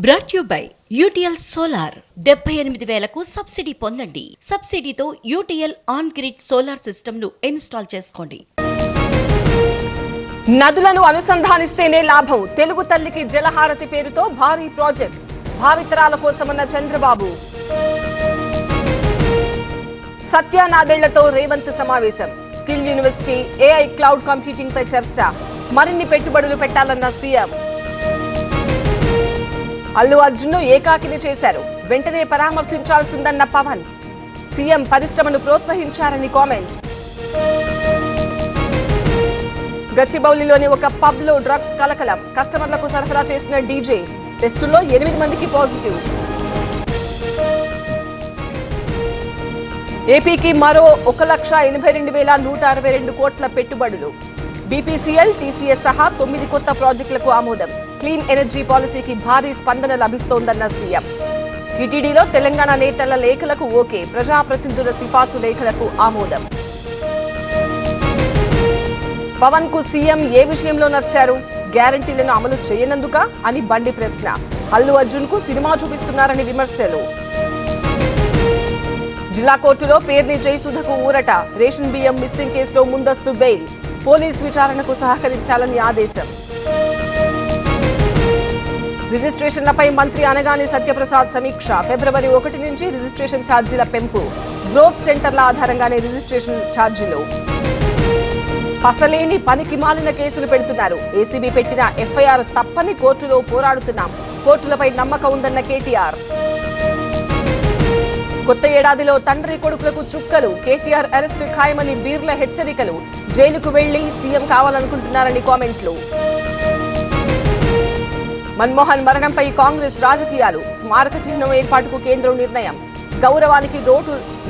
Brought you by UTL solar 78,000కు subsidy పొందండి. సబ్సిడీతో UTL on grid solar system ను ఇన్స్టాల్ చేసుకోండి. నదులను అనుసంధానిస్తేనే లాభం. తెలుగు తల్లికి జలహారతి పేరుతో భారీ ప్రాజెక్ట్. భావితరాల కోసమన్న చంద్రబాబు. సత్యానాదేళ్లతో రేవంత్ సమావేశం. Skill university, AI cloud computing పై చర్చ. మరిన్ని పెట్టుబడులు పెట్టాలన్న సీఎం. అల్లు అర్జున్ ఏకాకిని చేశారు, వెంటనే పరామర్శించాల్సిందన్న పవన్. సీఎం పరిశ్రమను ప్రోత్సహించారని కామెంట్. గచ్చిబౌలిలోని ఒక పబ్ లో డ్రగ్స్ కలకలం. కస్టమర్లకు సరఫరా చేసిన డీజే. టెస్టుల్లో 8 మందికి పాజిటివ్. ఏపీకి మరో 1,82,162 కోట్ల పెట్టుబడులు. బీపీసీఎల్, టీసీఎస్ సహా 9 కొత్త ప్రాజెక్టులకు ఆమోదం. క్లీన్ ఎనర్జీ పాలసీకి భారీ స్పందన లభిస్తోందన్న సీఎం. టీటీడీలో తెలంగాణ నేతల లేఖలకు ఓకే. ప్రజాప్రతినిధుల సిఫార్సు లేఖలకు ఆమోదం. పవన్ కు సీఎం ఏ విషయంలో నచ్చారు? గ్యారంటీలను అమలు చేయనందుక అని బండి ప్రశ్న. అల్లు అర్జున్ కు సినిమా చూపిస్తున్నారని విమర్శలు. జిల్లా కోర్టులో పేర్ని జయసుధకు ఊరట. రేషన్ బియ్యం మిస్సింగ్ కేసులో ముందస్తు బెయిల్. పోలీస్ విచారణకు సహకరించాలని ఆదేశం. రిజిస్ట్రేషన్లపై మంత్రి అనగాని సత్యప్రసాద్ సమీక్ష. ఫిబ్రవరి 1 నుంచి రిజిస్ట్రేషన్ ఛార్జీల పెంపు. గ్రోత్ సెంటర్ల ఆధారంగానే రిజిస్ట్రేషన్ ఛార్జీలు. పసలేని పనికి మాలిన కేసులు పెడుతున్నారు. ఏసీబీ పెట్టిన ఎఫ్ఐఆర్ తప్పని కోర్టులో పోరాడుతున్నాం. కోర్టులపై నమ్మకం ఉందన్న కేటీఆర్. కొత్త ఏడాదిలో తండ్రి కొడుకులకు చుక్కలు. కేటీఆర్ అరెస్టు ఖాయమని బీర్ల హెచ్చరికలు. జైలుకు వెళ్లి సీఎం కావాలనుకుంటున్నారని కామెంట్లు. మన్మోహన్ మరణంపై కాంగ్రెస్ రాజకీయాలు. స్మారక చిహ్నం ఏర్పాటుకు కేంద్రం నిర్ణయం. గౌరవానికి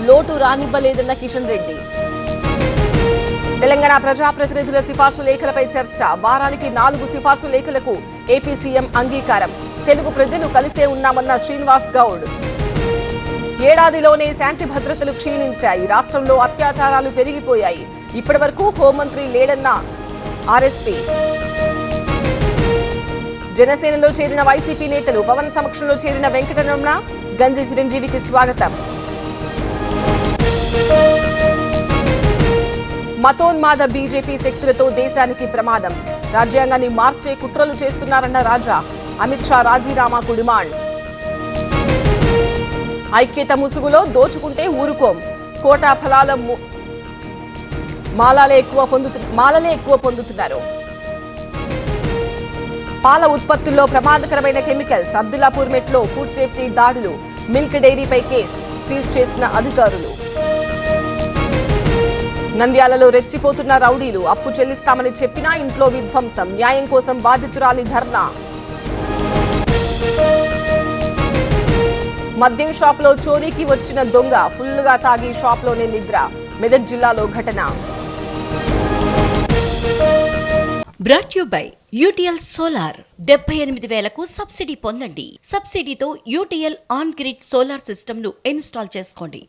లోటు రానివ్వలేదన్న కిషన్ రెడ్డి. తెలంగాణ ప్రజాప్రతినిధుల సిఫార్సు లేఖలపై చర్చ. వారానికి 4 సిఫార్సు లేఖలకు ఏపీ సీఎం అంగీకారం. తెలుగు ప్రజలు కలిసే ఉన్నామన్న శ్రీనివాస్ గౌడ్. ఏడాదిలోనే శాంతి భద్రతలు క్షీణించాయి. రాష్ట్రంలో అత్యాచారాలు పెరిగిపోయాయి. ఇప్పటి వరకు హోంమంత్రి లేడన్న ఆర్ఎస్పీ. జనసేనలో చేరిన వైసీపీ నేతలు. పవన్ సమక్షంలో చేరిన వెంకటరమణ. గంజి చిరంజీవికి స్వాగతం. మతోన్మాద బీజేపీ శక్తులతో దేశానికి ప్రమాదం. రాజ్యాంగాన్ని మార్చే కుట్రలు చేస్తున్నారన్న రాజా. అమిత్ షా రాజీనామాకు డిమాండ్. ఐక్యత ముసుగులో దోచుకుంటే ఊరుకోం. కోటా ఫలాల మాలలే ఎక్కువ పొందుతున్నారు. పాల ఉత్పత్తుల్లో ప్రమాదకరమైన కెమికల్స్. అబ్దుల్లాపూర్ మెట్లో ఫుడ్ సేఫ్టీ దాడులు. మిల్క్ డైరీపై కేసు. సీజ్ చేసిన అధికారులు. నంద్యాలలో రెచ్చిపోతున్న రౌడీలు. అప్పు చెల్లిస్తామని చెప్పినా ఇంట్లో విధ్వంసం. న్యాయం కోసం బాధితురాలి ధర్నా. మద్యం షాప్ లో చోరీకి వచ్చిన దొంగ. ఫుల్లుగా తాగి షాప్ లోనే నిద్ర. మెదక్ జిల్లాలో ఘటన. Brought you by UTL solar 78,000కు సబ్సిడీ పొందండి. సబ్సిడీతో UTL on grid solar system ను ఇన్స్టాల్ చేసుకోండి.